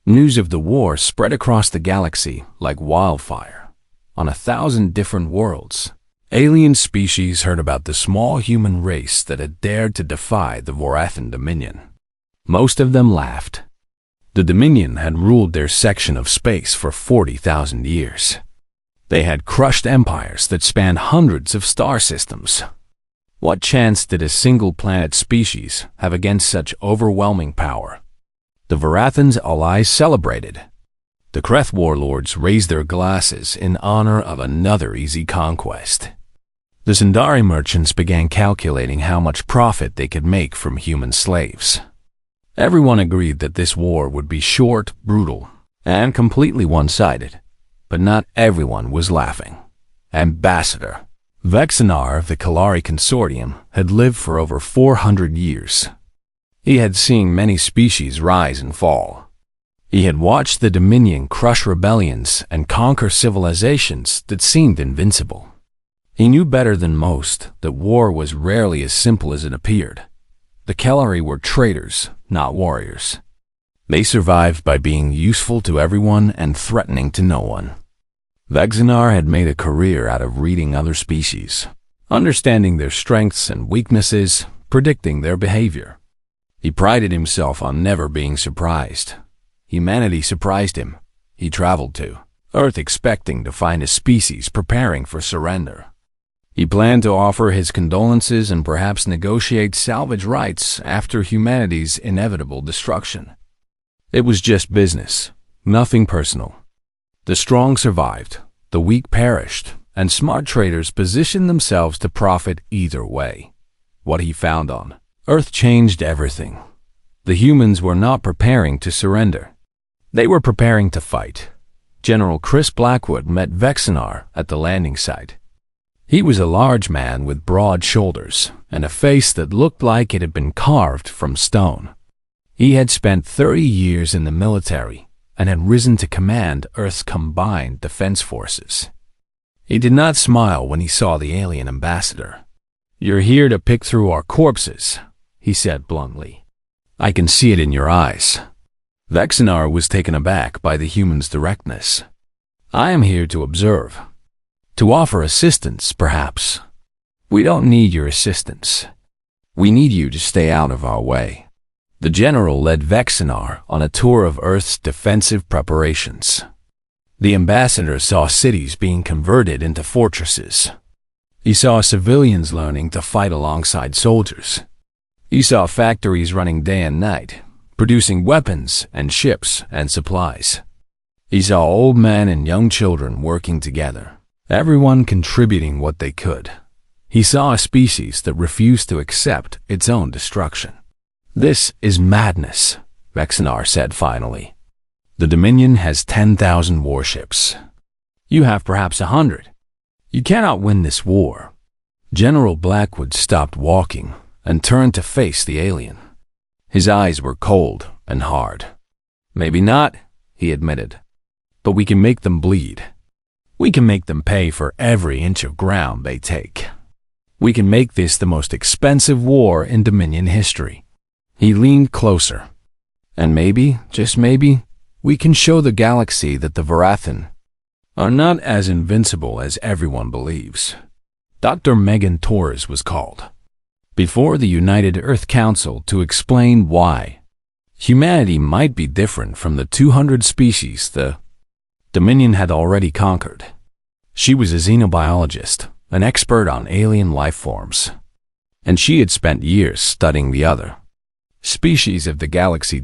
News of the war spread across the galaxy like wildfire. On 1,000 different worlds, alien species heard about the small human race that had dared to defy the Vorathan Dominion. Most of them laughed. The Dominion had ruled their section of space for 40,000 years. They had crushed empires that spanned hundreds of star systems. What chance did a single planet species have against such overwhelming power? The Vorathan's allies celebrated. The Kreth warlords raised their glasses in honor of another easy conquest. The Centauri merchants began calculating how much profit they could make from human slaves. Everyone agreed that this war would be short, brutal, and completely one-sided. But not everyone was laughing. Ambassador Vexanar of the Kalari Consortium had lived for over 400 years. He had seen many species rise and fall. He had watched the Dominion crush rebellions and conquer civilizations that seemed invincible. He knew better than most that war was rarely as simple as it appeared. The Kalari were traitors, not warriors. They survived by being useful to everyone and threatening to no one. Vexanar had made a career out of reading other species, understanding their strengths and weaknesses, predicting their behavior. He prided himself on never being surprised. Humanity surprised him. He traveled to Earth expecting to find a species preparing for surrender. He planned to offer his condolences and perhaps negotiate salvage rights after humanity's inevitable destruction. It was just business, nothing personal. The strong survived, the weak perished, and smart traders positioned themselves to profit either way. What he found on Earth changed everything. The humans were not preparing to surrender. They were preparing to fight. General Chris Blackwood met Vexanar at the landing site. He was a large man with broad shoulders and a face that looked like it had been carved from stone. He had spent 30 years in the military and had risen to command Earth's combined defense forces. He did not smile when he saw the alien ambassador. "You're here to pick through our corpses," he said bluntly. "I can see it in your eyes." Vexanar was taken aback by the human's directness. "I am here to observe. To offer assistance, perhaps." "We don't need your assistance. We need you to stay out of our way." The general led Vexanar on a tour of Earth's defensive preparations. The ambassador saw cities being converted into fortresses. He saw civilians learning to fight alongside soldiers. He saw factories running day and night, producing weapons and ships and supplies. He saw old men and young children working together, everyone contributing what they could. He saw a species that refused to accept its own destruction. "This is madness," Vexanar said finally. "The Dominion has 10,000 warships. You have perhaps 100. You cannot win this war." General Blackwood stopped walking and turned to face the alien. His eyes were cold and hard. "Maybe not," he admitted, "but we can make them bleed. We can make them pay for every inch of ground they take. We can make this the most expensive war in Dominion history." He leaned closer. "And maybe, just maybe, we can show the galaxy that the Vorathan are not as invincible as everyone believes." Dr. Megan Torres was called before the United Earth Council to explain why humanity might be different from the 200 species the Dominion had already conquered. She was a xenobiologist, an expert on alien life forms, and she had spent years studying the other species of the galaxy.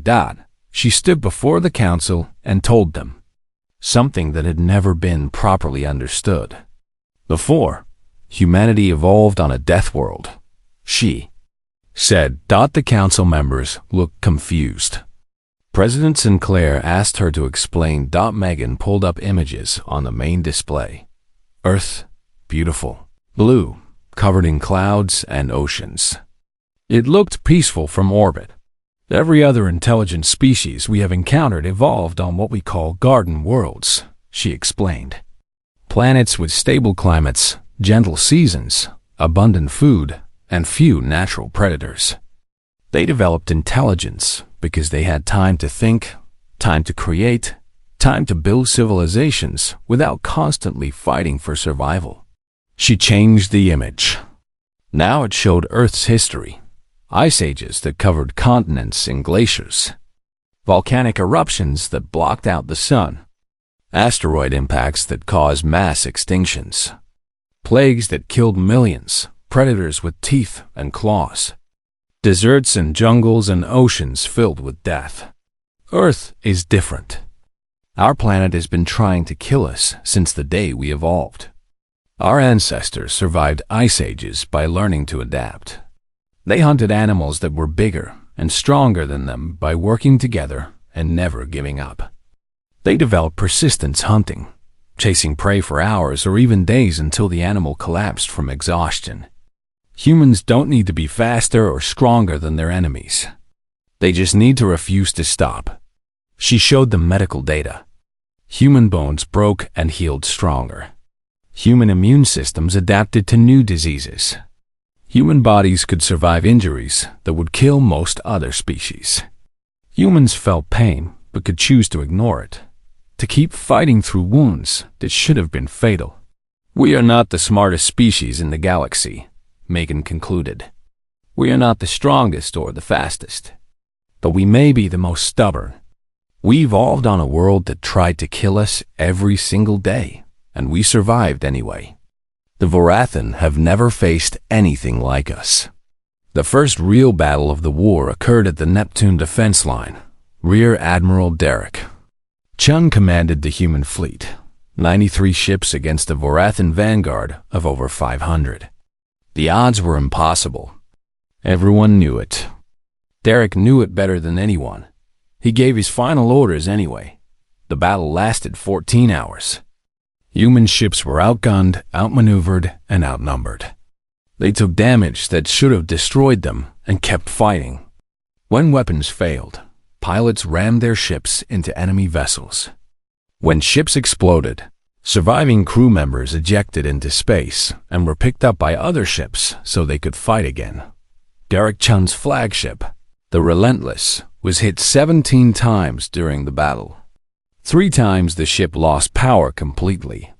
She stood before the council and told them something that had never been properly understood. Before, humanity evolved on a death world, she said. The council members looked confused. President Sinclair asked her to explain. Megan pulled up images on the main display. Earth, beautiful, blue, covered in clouds and oceans. It looked peaceful from orbit. "Every other intelligent species we have encountered evolved on what we call garden worlds," she explained. "Planets with stable climates, gentle seasons, abundant food, and few natural predators. They developed intelligence because they had time to think, time to create, time to build civilizations without constantly fighting for survival. She changed the image. Now it showed Earth's history, ice ages that covered continents and glaciers, volcanic eruptions that blocked out the sun, asteroid impacts that caused mass extinctions, plagues that killed millions, predators with teeth and claws, deserts and jungles and oceans filled with death. Earth is different. Our planet has been trying to kill us since the day we evolved. Our ancestors survived ice ages by learning to adapt. They hunted animals that were bigger and stronger than them by working together and never giving up. They developed persistence hunting, chasing prey for hours or even days until the animal collapsed from exhaustion. Humans don't need to be faster or stronger than their enemies. They just need to refuse to stop. She showed them medical data. Human bones broke and healed stronger. Human immune systems adapted to new diseases. Human bodies could survive injuries that would kill most other species. Humans felt pain but could choose to ignore it, to keep fighting through wounds that should have been fatal. We are not the smartest species in the galaxy, Megan concluded. We are not the strongest or the fastest, but we may be the most stubborn. We evolved on a world that tried to kill us every single day, and we survived anyway. The Vorathan have never faced anything like us. The first real battle of the war occurred at the Neptune defense line. Rear Admiral Derek Chun commanded the human fleet, 93 ships against a Vorathan vanguard of over 500. The odds were impossible. Everyone knew it. Derek knew it better than anyone. He gave his final orders anyway. The battle lasted 14 hours. Human ships were outgunned, outmaneuvered, and outnumbered. They took damage that should have destroyed them and kept fighting. When weapons failed, pilots rammed their ships into enemy vessels. When ships exploded, surviving crew members ejected into space and were picked up by other ships so they could fight again. Derek Chun's flagship, the Relentless, was hit 17 times during the battle. 3 times the ship lost power completely.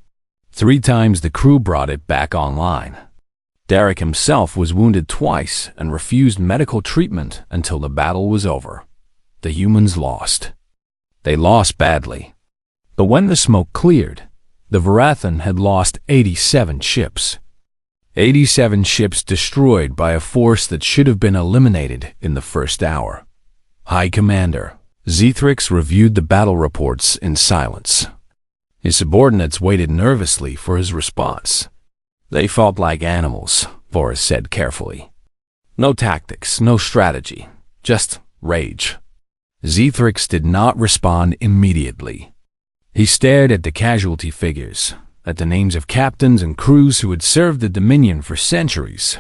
3 times the crew brought it back online. Derek himself was wounded twice and refused medical treatment until the battle was over. The humans lost. They lost badly. But when the smoke cleared, the Vorathan had lost 87 ships. 87 ships destroyed by a force that should have been eliminated in the first hour. High Commander Zithrix reviewed the battle reports in silence. His subordinates waited nervously for his response. They fought like animals, Voris said carefully. No tactics, no strategy, just rage. Zithrix did not respond immediately. He stared at the casualty figures, at the names of captains and crews who had served the Dominion for centuries,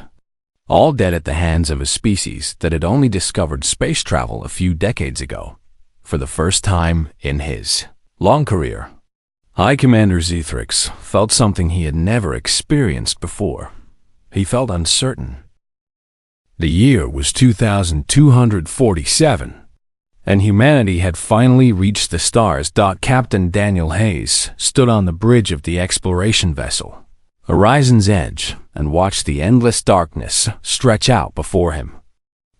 all dead at the hands of a species that had only discovered space travel a few decades ago, for the first time in his long career. High Commander Zithrix felt something he had never experienced before. He felt uncertain. The year was 2247, and humanity had finally reached the stars. Captain Daniel Hayes stood on the bridge of the exploration vessel, Horizon's Edge, and watched the endless darkness stretch out before him.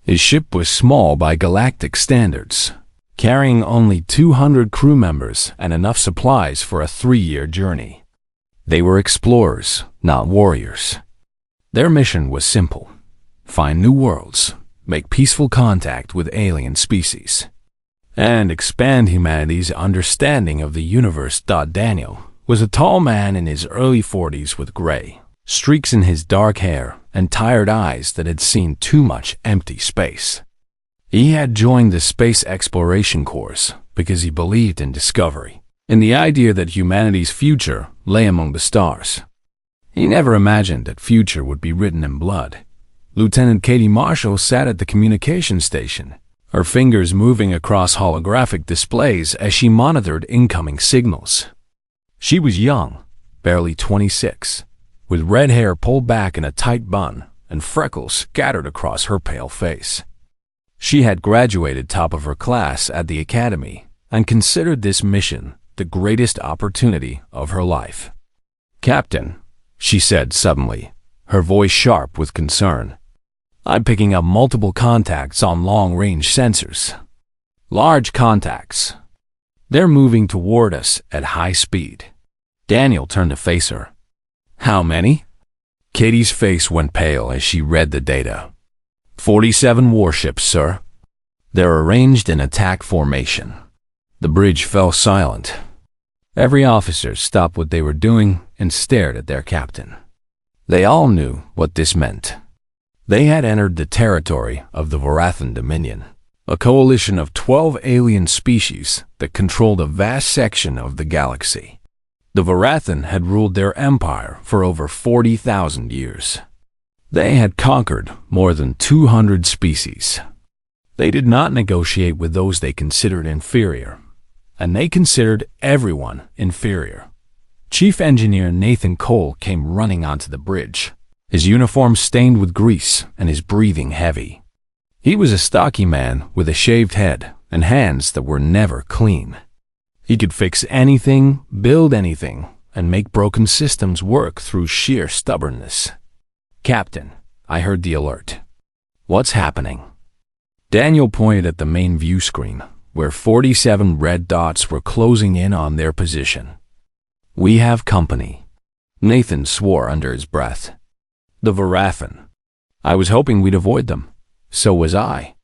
His ship was small by galactic standards, carrying only 200 crew members and enough supplies for a 3-year journey. They were explorers, not warriors. Their mission was simple: find new worlds, make peaceful contact with alien species, and expand humanity's understanding of the universe. Daniel was a tall man in his early 40s with gray streaks in his dark hair and tired eyes that had seen too much empty space. He had joined the Space Exploration Course because he believed in discovery, in the idea that humanity's future lay among the stars. He never imagined that future would be written in blood. Lieutenant Katie Marshall sat at the communication station, her fingers moving across holographic displays as she monitored incoming signals. She was young, barely 26, with red hair pulled back in a tight bun and freckles scattered across her pale face. She had graduated top of her class at the academy and considered this mission the greatest opportunity of her life. "Captain," she said suddenly, her voice sharp with concern, "I'm picking up multiple contacts on long-range sensors. Large contacts. They're moving toward us at high speed." Daniel turned to face her. "How many?" Katie's face went pale as she read the data. 47 warships, sir. They're arranged in attack formation." The bridge fell silent. Every officer stopped what they were doing and stared at their captain. They all knew what this meant. They had entered the territory of the Vorathan Dominion, a coalition of 12 alien species that controlled a vast section of the galaxy. The Vorathan had ruled their empire for over 40,000 years. They had conquered more than 200 species. They did not negotiate with those they considered inferior, and they considered everyone inferior. Chief Engineer Nathan Cole came running onto the bridge, his uniform stained with grease and his breathing heavy. He was a stocky man with a shaved head and hands that were never clean. He could fix anything, build anything, and make broken systems work through sheer stubbornness. "Captain," I heard the alert. "What's happening?" Daniel pointed at the main view screen, where 47 red dots were closing in on their position. "We have company." Nathan swore under his breath. "The Vorathan. I was hoping we'd avoid them. So was I."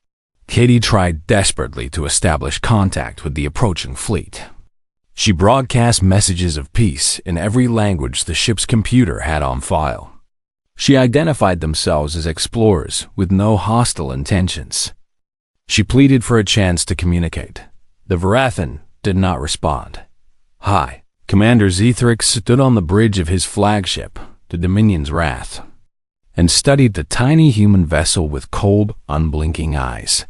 Katie tried desperately to establish contact with the approaching fleet. She broadcast messages of peace in every language the ship's computer had on file. She identified themselves as explorers with no hostile intentions. She pleaded for a chance to communicate. The Vorathan did not respond. "Hi." Commander Zethrix stood on the bridge of his flagship, the Dominion's Wrath, and studied the tiny human vessel with cold, unblinking eyes.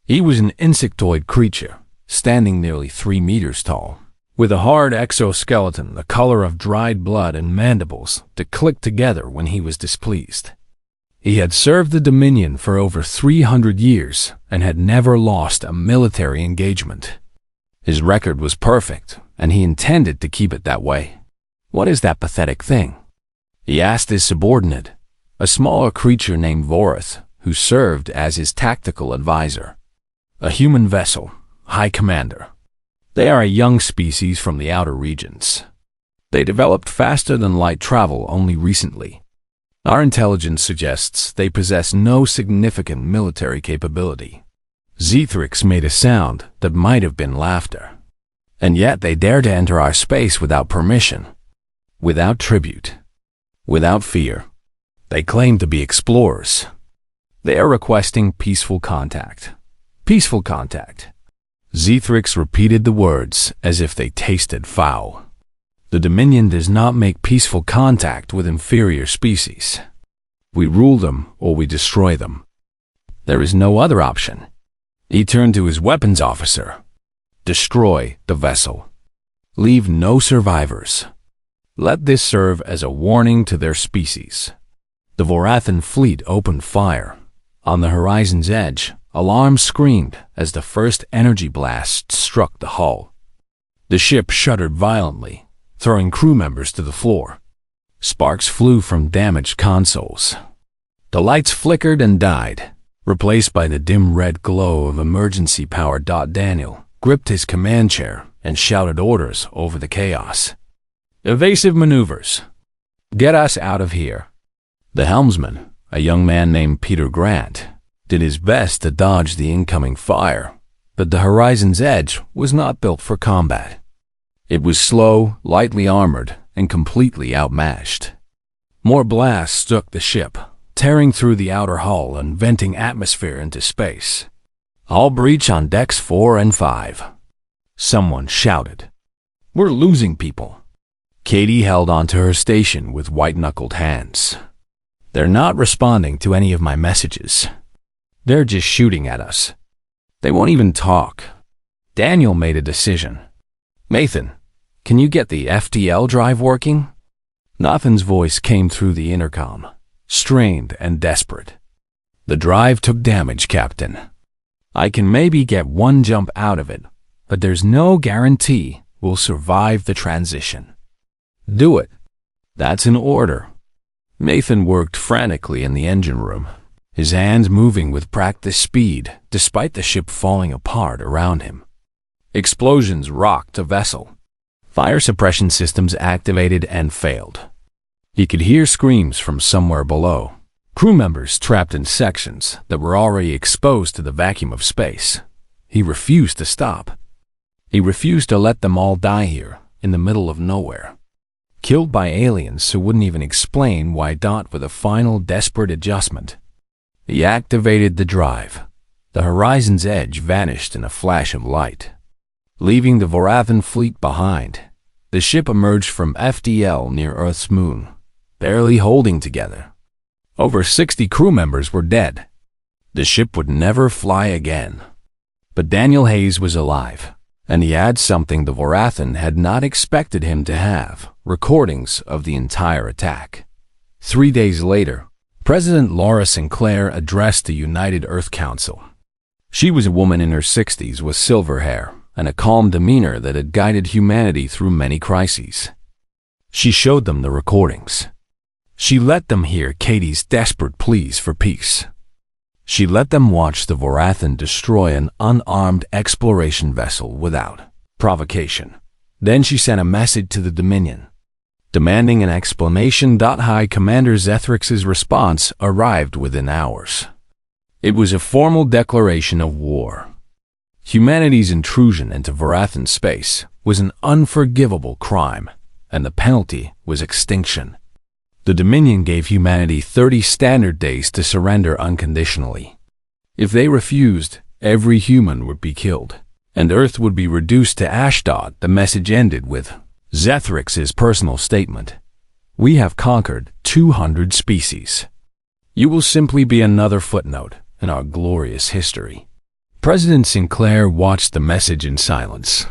He was an insectoid creature, standing nearly 3 meters tall, with a hard exoskeleton the color of dried blood and mandibles that clicked together when he was displeased. He had served the Dominion for over 300 years and had never lost a military engagement. His record was perfect, and he intended to keep it that way. "What is that pathetic thing?" he asked his subordinate, a smaller creature named Vorath, who served as his tactical advisor. "A human vessel, High Commander. They are a young species from the outer regions. They developed faster than light travel only recently. Our intelligence suggests they possess no significant military capability." Zethrix made a sound that might have been laughter. "And yet they dare to enter our space without permission, without tribute, without fear. They claim to be explorers. They are requesting peaceful contact. Peaceful contact." Zethrix repeated the words as if they tasted foul. "The Dominion does not make peaceful contact with inferior species. We rule them or we destroy them. There is no other option." He turned to his weapons officer. "Destroy the vessel. Leave no survivors. Let this serve as a warning to their species." The Vorathan fleet opened fire. On the horizon's edge, alarms screamed as the first energy blast struck the hull. The ship shuddered violently, throwing crew members to the floor. Sparks flew from damaged consoles. The lights flickered and died, replaced by the dim red glow of emergency power. Daniel gripped his command chair and shouted orders over the chaos. "Evasive maneuvers. Get us out of here." The helmsman, a young man named Peter Grant, did his best to dodge the incoming fire, but the horizon's edge was not built for combat. It was slow, lightly armored, and completely outmatched. More blasts struck the ship, tearing through the outer hull and venting atmosphere into space. "All breach on decks 4 and 5. Someone shouted. "We're losing people." Katie held onto her station with white-knuckled hands. "They're not responding to any of my messages. They're just shooting at us. They won't even talk." Daniel made a decision. "Nathan, can you get the FTL drive working?" Nathan's voice came through the intercom, strained and desperate. "The drive took damage, Captain. I can maybe get one jump out of it, but there's no guarantee we'll survive the transition. Do it. That's an order. Nathan worked frantically in the engine room, his hands moving with practiced speed despite the ship falling apart around him. Explosions rocked the vessel. Fire suppression systems activated and failed. He could hear screams from somewhere below. Crew members trapped in sections that were already exposed to the vacuum of space. He refused to stop. He refused to let them all die here, in the middle of nowhere. Killed by aliens who wouldn't even explain why. With a final desperate adjustment, he activated the drive. The horizon's edge vanished in a flash of light, leaving the Vorathan fleet behind. The ship emerged from FDL near Earth's moon, barely holding together. Over 60 crew members were dead. The ship would never fly again. But Daniel Hayes was alive, and he had something the Vorathan had not expected him to have: recordings of the entire attack. 3 days later, President Laura Sinclair addressed the United Earth Council. She was a woman in her 60s with silver hair and a calm demeanor that had guided humanity through many crises. She showed them the recordings. She let them hear Katie's desperate pleas for peace. She let them watch the Vorathan destroy an unarmed exploration vessel without provocation. Then she sent a message to the Dominion, demanding an explanation. High Commander Zethrix's response arrived within hours. It was a formal declaration of war. Humanity's intrusion into Vorathan space was an unforgivable crime, and the penalty was extinction. The Dominion gave humanity 30 standard days to surrender unconditionally. If they refused, every human would be killed, and Earth would be reduced to ash. The message ended with Zethrix's personal statement: "We have conquered 200 species. You will simply be another footnote in our glorious history." President Sinclair watched the message in silence.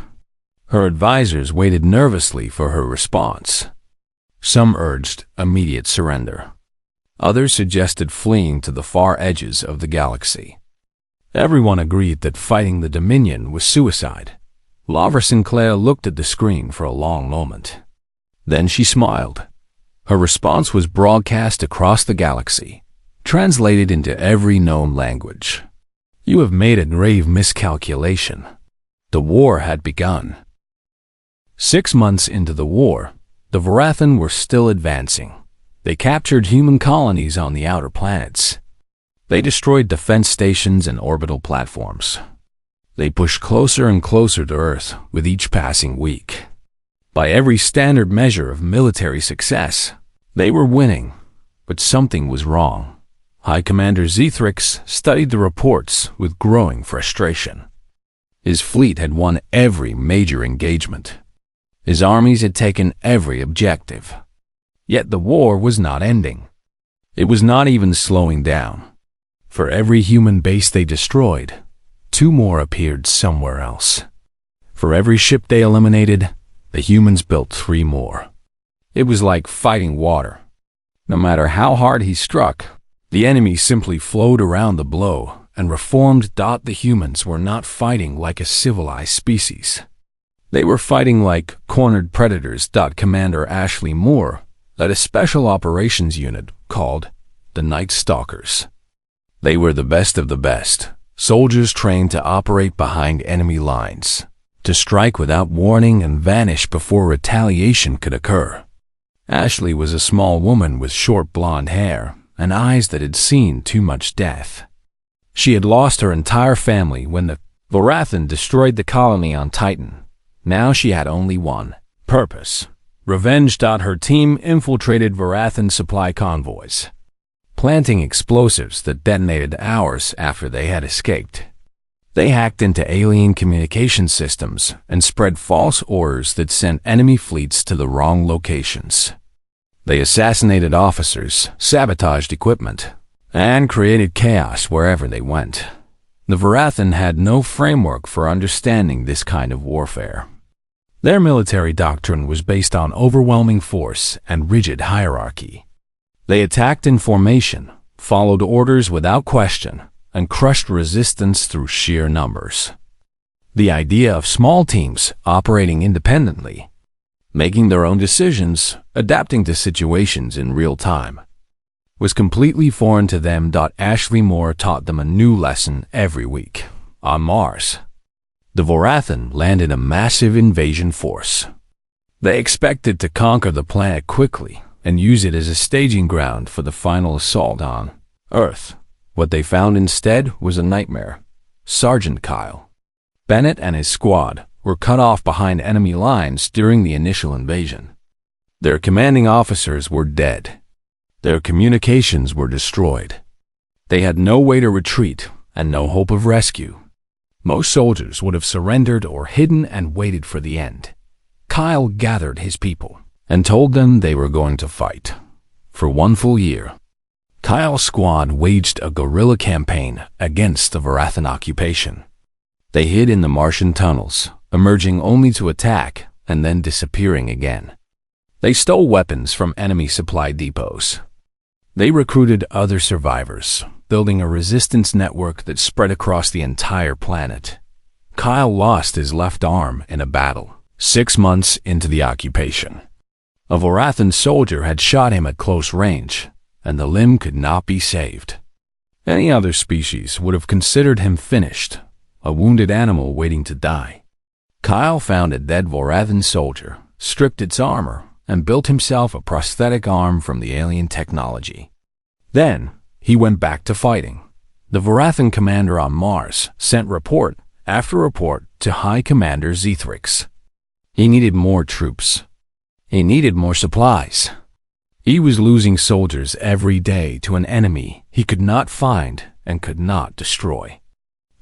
Her advisors waited nervously for her response. Some urged immediate surrender. Others suggested fleeing to the far edges of the galaxy. Everyone agreed that fighting the Dominion was suicide. Laura Sinclair looked at the screen for a long moment. Then she smiled. Her response was broadcast across the galaxy, translated into every known language. "You have made a grave miscalculation. The war had begun." 6 months into the war, the Vorathan were still advancing. They captured human colonies on the outer planets. They destroyed defense stations and orbital platforms. They pushed closer and closer to Earth with each passing week. By every standard measure of military success, they were winning, but something was wrong. High Commander Zethrix studied the reports with growing frustration. His fleet had won every major engagement. His armies had taken every objective. Yet the war was not ending. It was not even slowing down. For every human base they destroyed, 2 more appeared somewhere else. For every ship they eliminated, the humans built 3 more. It was like fighting water. No matter how hard he struck, the enemy simply flowed around the blow and reformed. The humans were not fighting like a civilized species. They were fighting like cornered predators. Commander Ashley Moore led a special operations unit called the Night Stalkers. They were the best of the best, soldiers trained to operate behind enemy lines, to strike without warning and vanish before retaliation could occur. Ashley was a small woman with short blonde hair and eyes that had seen too much death. She had lost her entire family when the Vorathan destroyed the colony on Titan. Now she had only one purpose: revenge. Her team infiltrated Vorathan supply convoys, planting explosives that detonated hours after they had escaped. They hacked into alien communication systems and spread false orders that sent enemy fleets to the wrong locations. They assassinated officers, sabotaged equipment, and created chaos wherever they went. The Vorathan had no framework for understanding this kind of warfare. Their military doctrine was based on overwhelming force and rigid hierarchy. They attacked in formation, followed orders without question, and crushed resistance through sheer numbers. The idea of small teams operating independently, making their own decisions, adapting to situations in real time, was completely foreign to them. Ashley Moore taught them a new lesson every week. On Mars, the Vorathan landed a massive invasion force. They expected to conquer the planet quickly and use it as a staging ground for the final assault on Earth. What they found instead was a nightmare. Sergeant Kyle Bennett and his squad were cut off behind enemy lines during the initial invasion. Their commanding officers were dead. Their communications were destroyed. They had no way to retreat and no hope of rescue. Most soldiers would have surrendered or hidden and waited for the end. Kyle gathered his people and told them they were going to fight. For 1 full year, Kyle's squad waged a guerrilla campaign against the Vorathan occupation. They hid in the Martian tunnels, emerging only to attack and then disappearing again. They stole weapons from enemy supply depots. They recruited other survivors, building a resistance network that spread across the entire planet. Kyle lost his left arm in a battle 6 months into the occupation. A Vorathan soldier had shot him at close range, and the limb could not be saved. Any other species would have considered him finished, a wounded animal waiting to die. Kyle found a dead Vorathan soldier, stripped its armor, and built himself a prosthetic arm from the alien technology. Then, he went back to fighting. The Vorathan commander on Mars sent report after report to High Commander Zethrix. He needed more troops. He needed more supplies. He was losing soldiers every day to an enemy he could not find and could not destroy.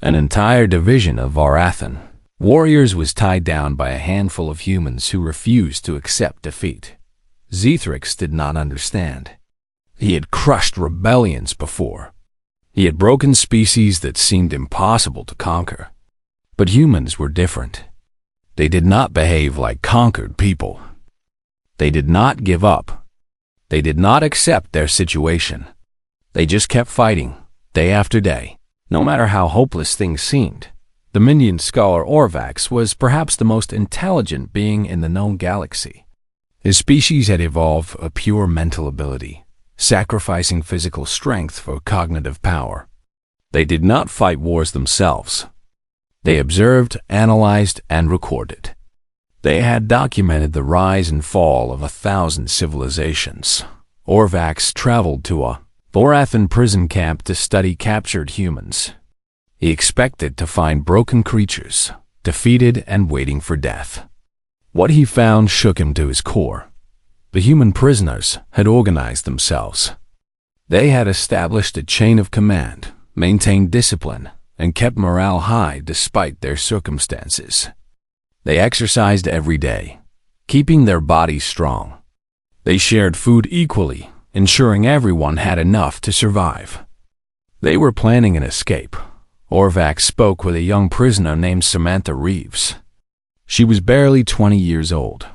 An entire division of Vorathan warriors was tied down by a handful of humans who refused to accept defeat. Zethrix did not understand. He had crushed rebellions before. He had broken species that seemed impossible to conquer. But humans were different. They did not behave like conquered people. They did not give up. They did not accept their situation. They just kept fighting, day after day, no matter how hopeless things seemed. The Minion scholar Orvax was perhaps the most intelligent being in the known galaxy. His species had evolved a pure mental ability, sacrificing physical strength for cognitive power. They did not fight wars themselves. They observed, analyzed, and recorded. They had documented the rise and fall of 1,000 civilizations. Orvax traveled to a Vorathan prison camp to study captured humans. He expected to find broken creatures, defeated and waiting for death. What he found shook him to his core. The human prisoners had organized themselves. They had established a chain of command, maintained discipline, and kept morale high despite their circumstances. They exercised every day, keeping their bodies strong. They shared food equally, ensuring everyone had enough to survive. They were planning an escape. Orvax spoke with a young prisoner named Samantha Reeves. She was barely 20 years old,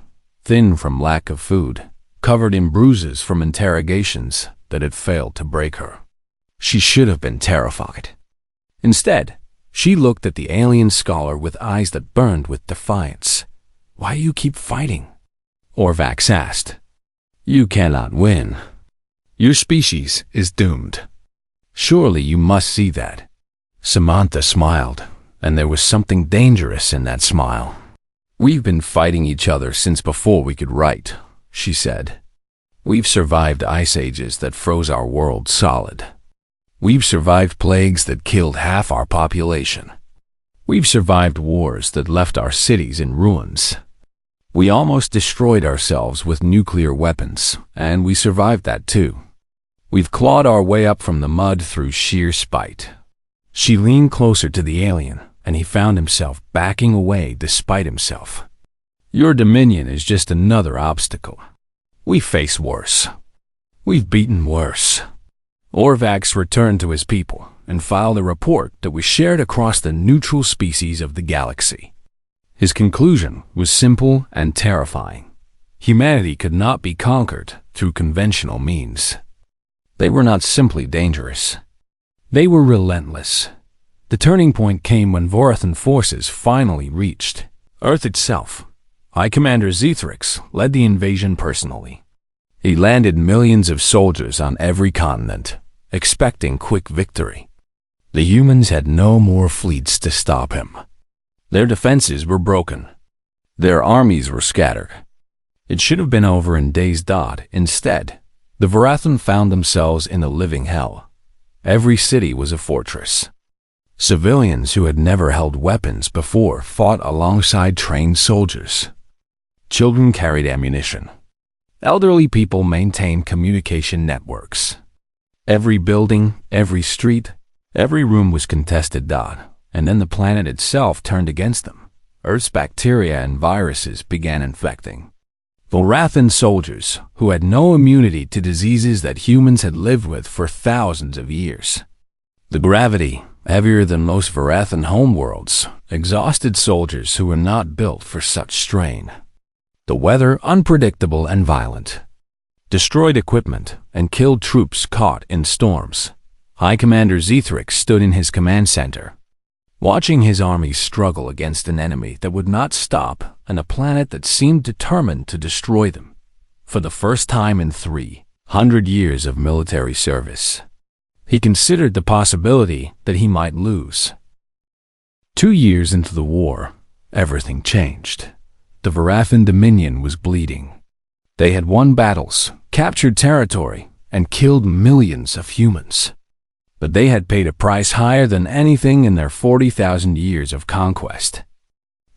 thin from lack of food, covered in bruises from interrogations that had failed to break her. She should have been terrified. Instead, she looked at the alien scholar with eyes that burned with defiance. "Why do you keep fighting?" Orvax asked. "You cannot win. Your species is doomed. Surely you must see that." Samantha smiled, and there was something dangerous in that smile. "We've been fighting each other since before we could write," she said. "We've survived ice ages that froze our world solid. We've survived plagues that killed half our population. We've survived wars that left our cities in ruins. We almost destroyed ourselves with nuclear weapons, and we survived that too. We've clawed our way up from the mud through sheer spite." She leaned closer to the alien, and he found himself backing away despite himself. "Your dominion is just another obstacle. We face worse. We've beaten worse." Orvax returned to his people and filed a report that was shared across the neutral species of the galaxy. His conclusion was simple and terrifying. Humanity could not be conquered through conventional means. They were not simply dangerous. They were relentless. The turning point came when Vorathan forces finally reached Earth itself. High Commander Zithrix led the invasion personally. He landed millions of soldiers on every continent, expecting quick victory. The humans had no more fleets to stop him. Their defenses were broken. Their armies were scattered. It should have been over in days. Instead, the Vorathan found themselves in a living hell. Every city was a fortress. Civilians who had never held weapons before fought alongside trained soldiers. Children carried ammunition. Elderly people maintained communication networks. Every building, every street, every room was contested. And then the planet itself turned against them. Earth's bacteria and viruses began infecting. Vorathan soldiers, who had no immunity to diseases that humans had lived with for thousands of years. The gravity, heavier than most Vorathan homeworlds, exhausted soldiers who were not built for such strain. The weather unpredictable and violent. Destroyed equipment and killed troops caught in storms. High Commander Zithrix stood in his command center, watching his army struggle against an enemy that would not stop and a planet that seemed determined to destroy them. For the first time in 300 years of military service, he considered the possibility that he might lose. 2 years into the war, everything changed. The Vorathan Dominion was bleeding. They had won battles, captured territory, and killed millions of humans. But they had paid a price higher than anything in their 40,000 years of conquest.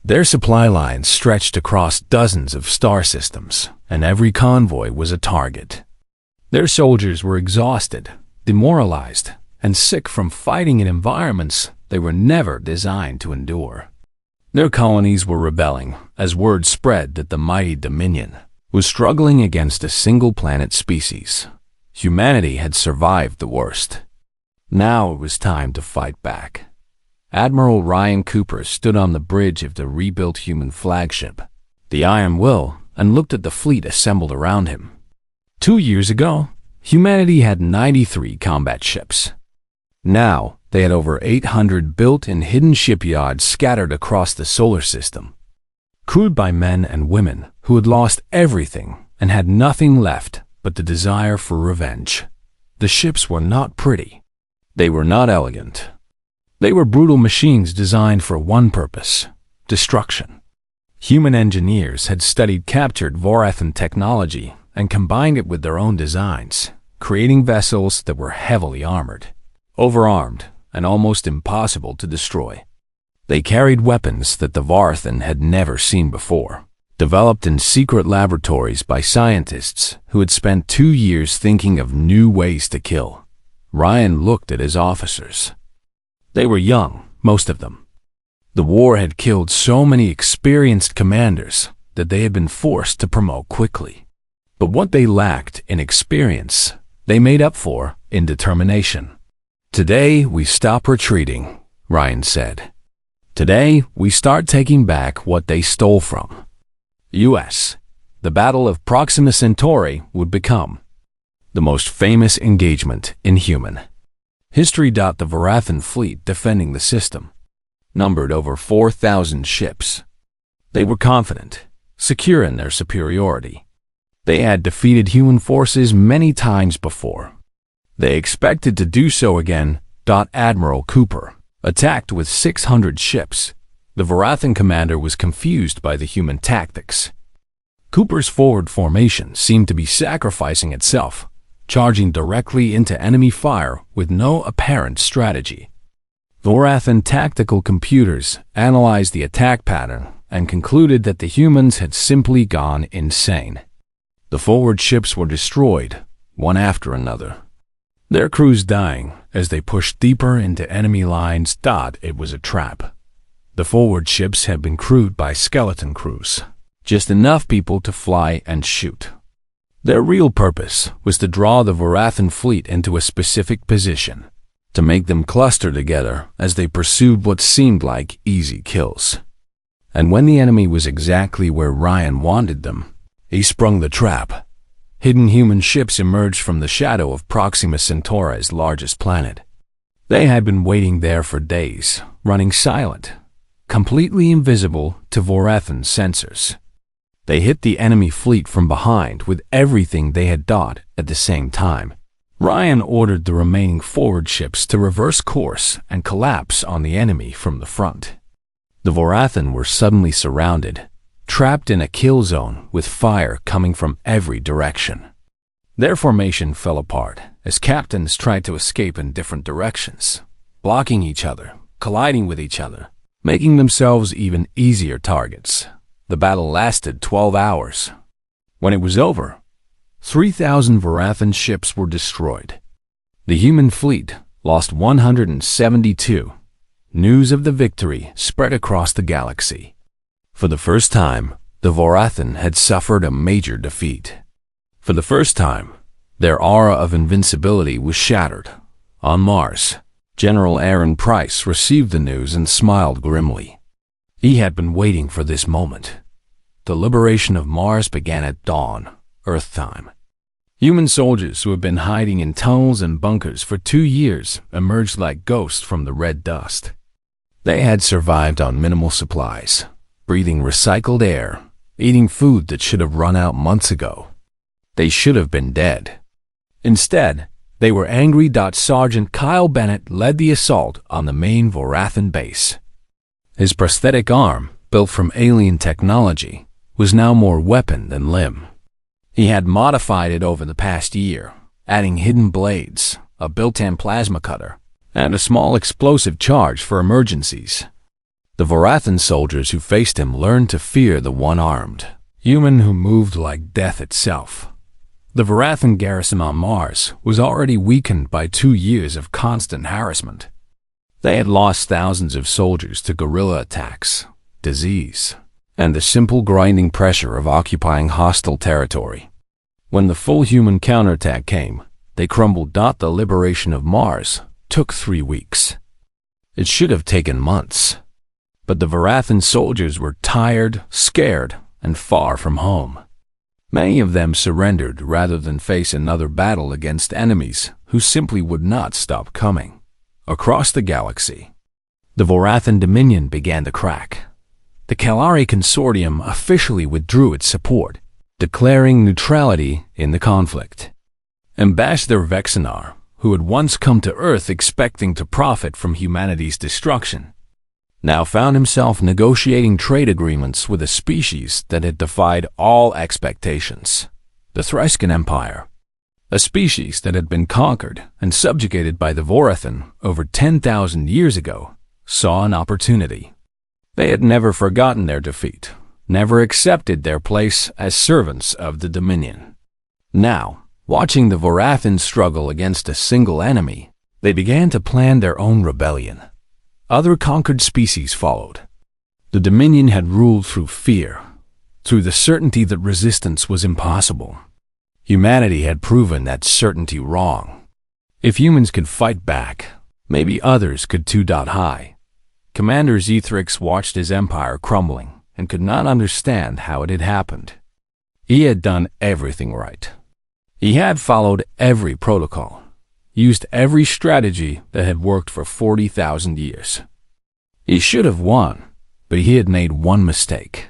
Their supply lines stretched across dozens of star systems, and every convoy was a target. Their soldiers were exhausted, demoralized, and sick from fighting in environments they were never designed to endure. Their colonies were rebelling as word spread that the mighty Dominion was struggling against a single planet species. Humanity had survived the worst. Now it was time to fight back. Admiral Ryan Cooper stood on the bridge of the rebuilt human flagship, the Iron Will, and looked at the fleet assembled around him. 2 years ago, humanity had 93 combat ships. Now, they had over 800 built and hidden shipyards scattered across the solar system, crewed by men and women who had lost everything and had nothing left but the desire for revenge. The ships were not pretty. They were not elegant. They were brutal machines designed for one purpose: destruction. Human engineers had studied captured Vorathan technology and combined it with their own designs, creating vessels that were heavily armored, overarmed, and almost impossible to destroy. They carried weapons that the Vorathan had never seen before, developed in secret laboratories by scientists who had spent 2 years thinking of new ways to kill. Ryan looked at his officers. They were young, most of them. The war had killed so many experienced commanders that they had been forced to promote quickly. But what they lacked in experience, they made up for in determination. "Today we stop retreating," Ryan said. "Today we start taking back what they stole from." U.S. The Battle of Proxima Centauri would become the most famous engagement in human history. The Vorathan fleet defending the system numbered over 4,000 ships. They were confident, secure in their superiority. They had defeated human forces many times before. They expected to do so again. Admiral Cooper attacked with 600 ships. The Vorathan commander was confused by the human tactics. Cooper's forward formation seemed to be sacrificing itself, charging directly into enemy fire with no apparent strategy. Vorathan tactical computers analyzed the attack pattern and concluded that the humans had simply gone insane. The forward ships were destroyed, one after another, their crews dying as they pushed deeper into enemy lines. It was a trap. The forward ships had been crewed by skeleton crews, just enough people to fly and shoot. Their real purpose was to draw the Vorathan fleet into a specific position, to make them cluster together as they pursued what seemed like easy kills. And when the enemy was exactly where Ryan wanted them, he sprung the trap. Hidden human ships emerged from the shadow of Proxima Centauri's largest planet. They had been waiting there for days, running silent, completely invisible to Vorathan sensors. They hit the enemy fleet from behind with everything they had donned at the same time. Ryan ordered the remaining forward ships to reverse course and collapse on the enemy from the front. The Vorathan were suddenly surrounded, trapped in a kill zone with fire coming from every direction. Their formation fell apart as captains tried to escape in different directions, blocking each other, colliding with each other, making themselves even easier targets. The battle lasted 12 hours. When it was over, 3,000 Vorathan ships were destroyed. The human fleet lost 172. News of the victory spread across the galaxy. For the first time, the Vorathan had suffered a major defeat. For the first time, their aura of invincibility was shattered. On Mars, General Aaron Price received the news and smiled grimly. He had been waiting for this moment. The liberation of Mars began at dawn, Earth time. Human soldiers who had been hiding in tunnels and bunkers for 2 years emerged like ghosts from the red dust. They had survived on minimal supplies, breathing recycled air, eating food that should have run out months ago. They should have been dead. Instead, they were angry. Sergeant Kyle Bennett led the assault on the main Vorathan base. His prosthetic arm, built from alien technology, was now more weapon than limb. He had modified it over the past year, adding hidden blades, a built-in plasma cutter, and a small explosive charge for emergencies. The Vorathan soldiers who faced him learned to fear the one-armed human who moved like death itself. The Vorathan garrison on Mars was already weakened by 2 years of constant harassment. They had lost thousands of soldiers to guerrilla attacks, disease, and the simple grinding pressure of occupying hostile territory. When the full human counterattack came, they crumbled. The liberation of Mars took 3 weeks. It should have taken months. But the Vorathan soldiers were tired, scared, and far from home. Many of them surrendered rather than face another battle against enemies who simply would not stop coming. Across the galaxy, the Vorathan Dominion began to crack. The Kalari Consortium officially withdrew its support, declaring neutrality in the conflict. Ambassador Vexinar, who had once come to Earth expecting to profit from humanity's destruction, now found himself negotiating trade agreements with a species that had defied all expectations, the Threscan Empire. A species that had been conquered and subjugated by the Vorathan over 10,000 years ago, saw an opportunity. They had never forgotten their defeat, never accepted their place as servants of the Dominion. Now, watching the Vorathan struggle against a single enemy, they began to plan their own rebellion. Other conquered species followed. The Dominion had ruled through fear, through the certainty that resistance was impossible. Humanity had proven that certainty wrong. If humans could fight back, maybe others could too. High. Commander Zethrix watched his empire crumbling and could not understand how it had happened. He had done everything right. He had followed every protocol, used every strategy that had worked for 40,000 years. He should have won, but he had made one mistake.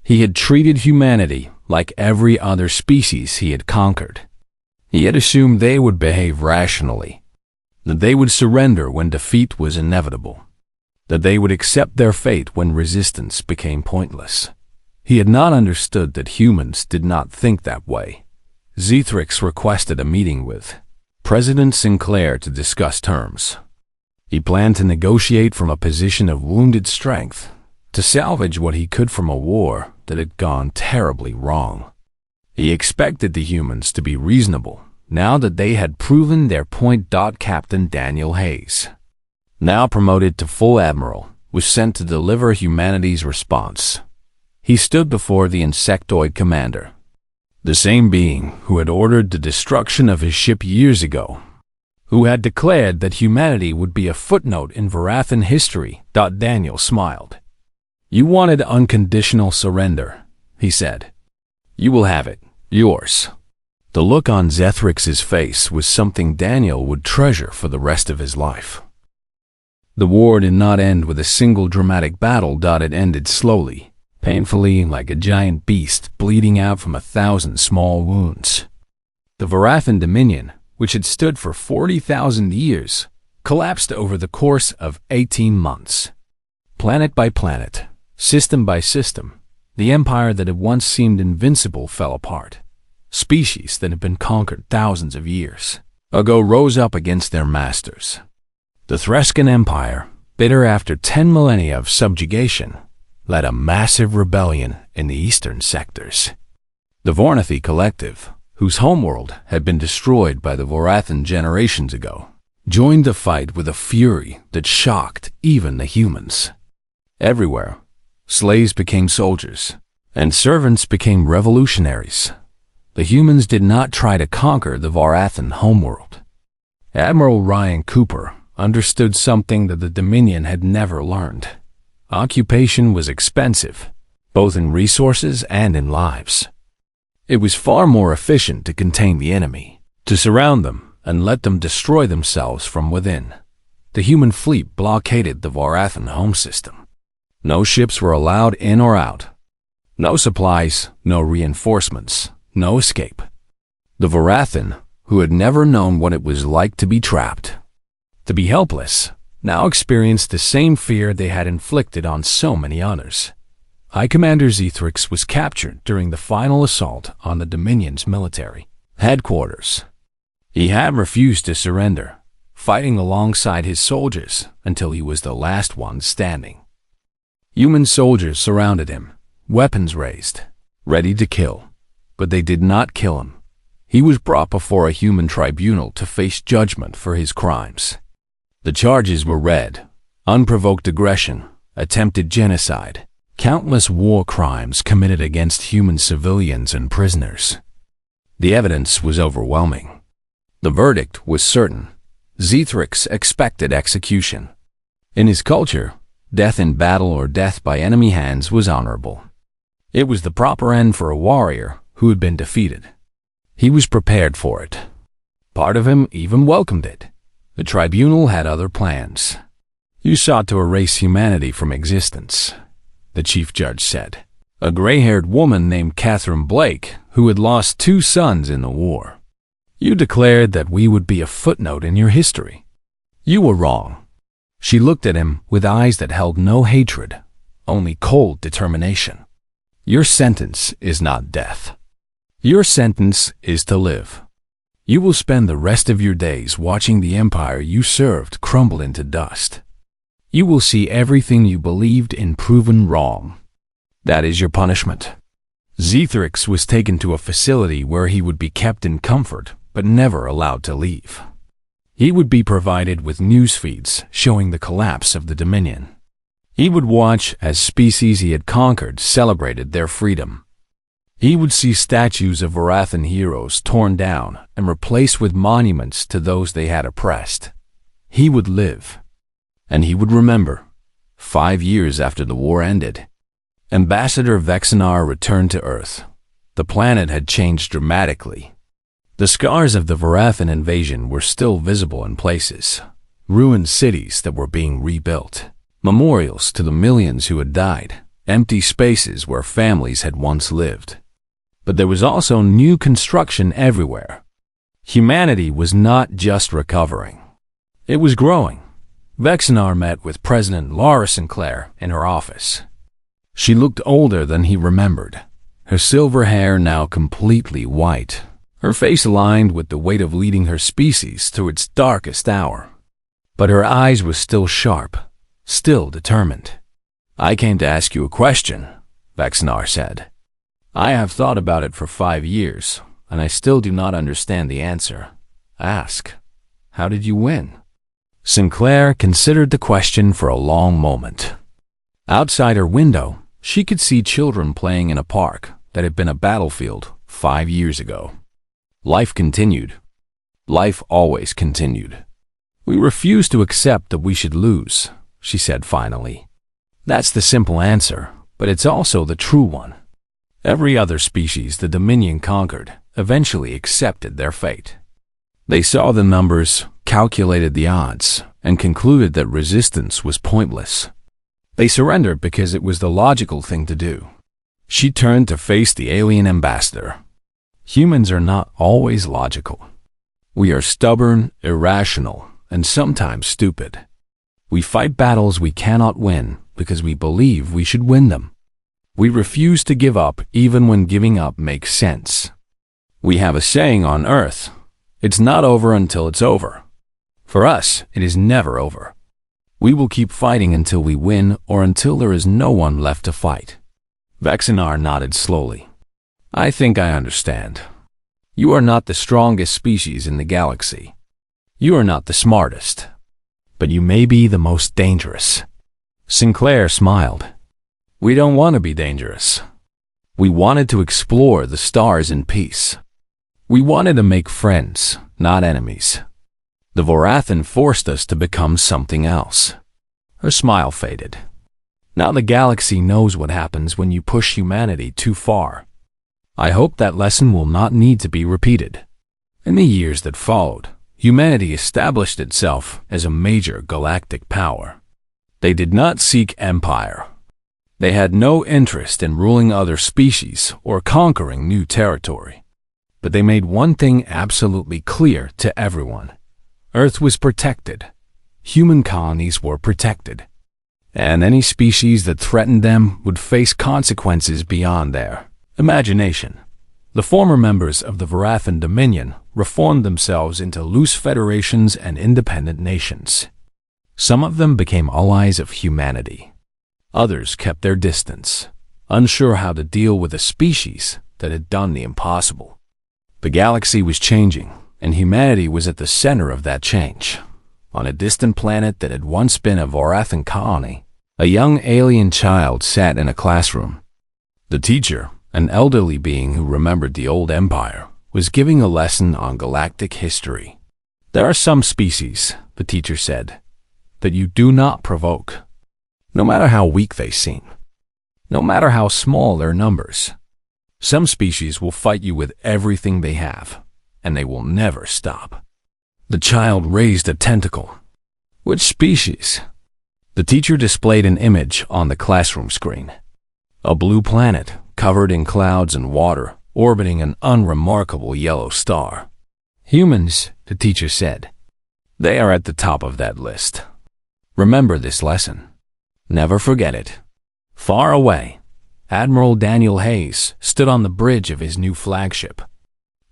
He had treated humanity like every other species he had conquered. He had assumed they would behave rationally, that they would surrender when defeat was inevitable, that they would accept their fate when resistance became pointless. He had not understood that humans did not think that way. Zethrix requested a meeting with President Sinclair to discuss terms. He planned to negotiate from a position of wounded strength, to salvage what he could from a war that had gone terribly wrong. He expected the humans to be reasonable now that they had proven their point. Captain Daniel Hayes, now promoted to full admiral, was sent to deliver humanity's response. He stood before the insectoid commander, the same being who had ordered the destruction of his ship years ago, who had declared that humanity would be a footnote in Vorathan history. Daniel smiled. "You wanted unconditional surrender," he said. "You will have it, yours." The look on Zethrix's face was something Daniel would treasure for the rest of his life. The war did not end with a single dramatic battle. It ended slowly, painfully, like a giant beast bleeding out from 1,000 small wounds. The Vorathan Dominion, which had stood for 40,000 years, collapsed over the course of 18 months. Planet by planet, system by system, the empire that had once seemed invincible fell apart. Species that had been conquered thousands of years ago rose up against their masters. The Threscan Empire, bitter after 10 millennia of subjugation, led a massive rebellion in the eastern sectors. The Vornathi Collective, whose homeworld had been destroyed by the Vorathan generations ago, joined the fight with a fury that shocked even the humans. Everywhere, slaves became soldiers, and servants became revolutionaries. The humans did not try to conquer the Vorathan homeworld. Admiral Ryan Cooper understood something that the Dominion had never learned. Occupation was expensive, both in resources and in lives. It was far more efficient to contain the enemy, to surround them and let them destroy themselves from within. The human fleet blockaded the Vorathan home system. No ships were allowed in or out. No supplies, no reinforcements, no escape. The Vorathan, who had never known what it was like to be trapped, to be helpless, now experienced the same fear they had inflicted on so many others. High Commander Zethrix was captured during the final assault on the Dominion's military headquarters. He had refused to surrender, fighting alongside his soldiers until he was the last one standing. Human soldiers surrounded him, weapons raised, ready to kill, but they did not kill him. He was brought before a human tribunal to face judgment for his crimes. The charges were read: unprovoked aggression, attempted genocide, countless war crimes committed against human civilians and prisoners. The evidence was overwhelming. The verdict was certain. Zethrix expected execution. In his culture, death in battle or death by enemy hands was honorable. It was the proper end for a warrior who had been defeated. He was prepared for it. Part of him even welcomed it. The tribunal had other plans. You sought to erase humanity from existence, the chief judge said. A gray-haired woman named Catherine Blake, who had lost 2 sons in the war. You declared that we would be a footnote in your history. You were wrong. She looked at him with eyes that held no hatred, only cold determination. Your sentence is not death. Your sentence is to live. You will spend the rest of your days watching the empire you served crumble into dust. You will see everything you believed in proven wrong. That is your punishment. Zethrix was taken to a facility where he would be kept in comfort, but never allowed to leave. He would be provided with news feeds showing the collapse of the Dominion. He would watch as species he had conquered celebrated their freedom. He would see statues of Vorathan heroes torn down and replaced with monuments to those they had oppressed. He would live. And he would remember. 5 years after the war ended, Ambassador Vexenar returned to Earth. The planet had changed dramatically. The scars of the Vorathan invasion were still visible in places. Ruined cities that were being rebuilt. Memorials to the millions who had died. Empty spaces where families had once lived. But there was also new construction everywhere. Humanity was not just recovering. It was growing. Vexenar met with President Laura Sinclair in her office. She looked older than he remembered, her silver hair now completely white, her face aligned with the weight of leading her species through its darkest hour. But her eyes were still sharp, still determined. I came to ask you a question, Vexenar said. I have thought about it for 5 years, and I still do not understand the answer. Ask, how did you win? Sinclair considered the question for a long moment. Outside her window, she could see children playing in a park that had been a battlefield 5 years ago. Life continued. Life always continued. We refuse to accept that we should lose, she said finally. That's the simple answer, but it's also the true one. Every other species the Dominion conquered eventually accepted their fate. They saw the numbers, calculated the odds, and concluded that resistance was pointless. They surrendered because it was the logical thing to do. She turned to face the alien ambassador. Humans are not always logical. We are stubborn, irrational, and sometimes stupid. We fight battles we cannot win because we believe we should win them. We refuse to give up even when giving up makes sense. We have a saying on Earth, it's not over until it's over. For us, it is never over. We will keep fighting until we win or until there is no one left to fight. Vexinar nodded slowly. I think I understand. You are not the strongest species in the galaxy. You are not the smartest. But you may be the most dangerous. Sinclair smiled. We don't want to be dangerous. We wanted to explore the stars in peace. We wanted to make friends, not enemies. The Vorathan forced us to become something else. Her smile faded. Now the galaxy knows what happens when you push humanity too far. I hope that lesson will not need to be repeated. In the years that followed, humanity established itself as a major galactic power. They did not seek empire. They had no interest in ruling other species or conquering new territory. But they made one thing absolutely clear to everyone. Earth was protected. Human colonies were protected. And any species that threatened them would face consequences beyond their imagination. The former members of the Vorathan Dominion reformed themselves into loose federations and independent nations. Some of them became allies of humanity. Others kept their distance, unsure how to deal with a species that had done the impossible. The galaxy was changing, and humanity was at the center of that change. On a distant planet that had once been a Vorathan colony, a young alien child sat in a classroom. The teacher, an elderly being who remembered the old empire, was giving a lesson on galactic history. There are some species, the teacher said, that you do not provoke, no matter how weak they seem, no matter how small their numbers. Some species will fight you with everything they have, and they will never stop. The child raised a tentacle. Which species? The teacher displayed an image on the classroom screen. A blue planet, covered in clouds and water, orbiting an unremarkable yellow star. Humans, the teacher said. They are at the top of that list. Remember this lesson. Never forget it. Far away, Admiral Daniel Hayes stood on the bridge of his new flagship,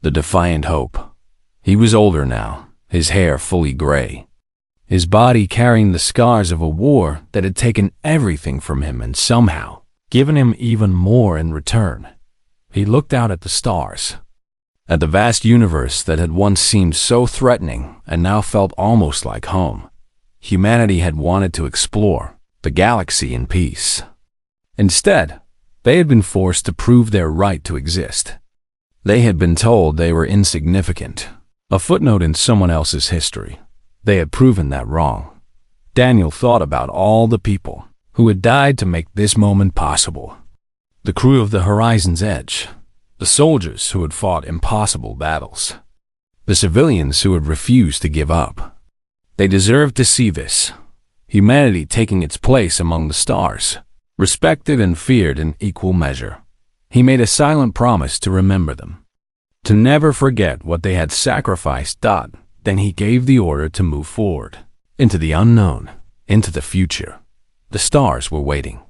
the Defiant Hope. He was older now, his hair fully gray, his body carrying the scars of a war that had taken everything from him and somehow given him even more in return. He looked out at the stars, at the vast universe that had once seemed so threatening and now felt almost like home. Humanity had wanted to explore the galaxy in peace. Instead, they had been forced to prove their right to exist. They had been told they were insignificant, a footnote in someone else's history. They had proven that wrong. Daniel thought about all the people who had died to make this moment possible. The crew of the Horizon's Edge, the soldiers who had fought impossible battles, the civilians who had refused to give up. They deserved to see this, humanity taking its place among the stars, respected and feared in equal measure. He made a silent promise to remember them, to never forget what they had sacrificed. Then he gave the order to move forward, into the unknown, into the future. The stars were waiting.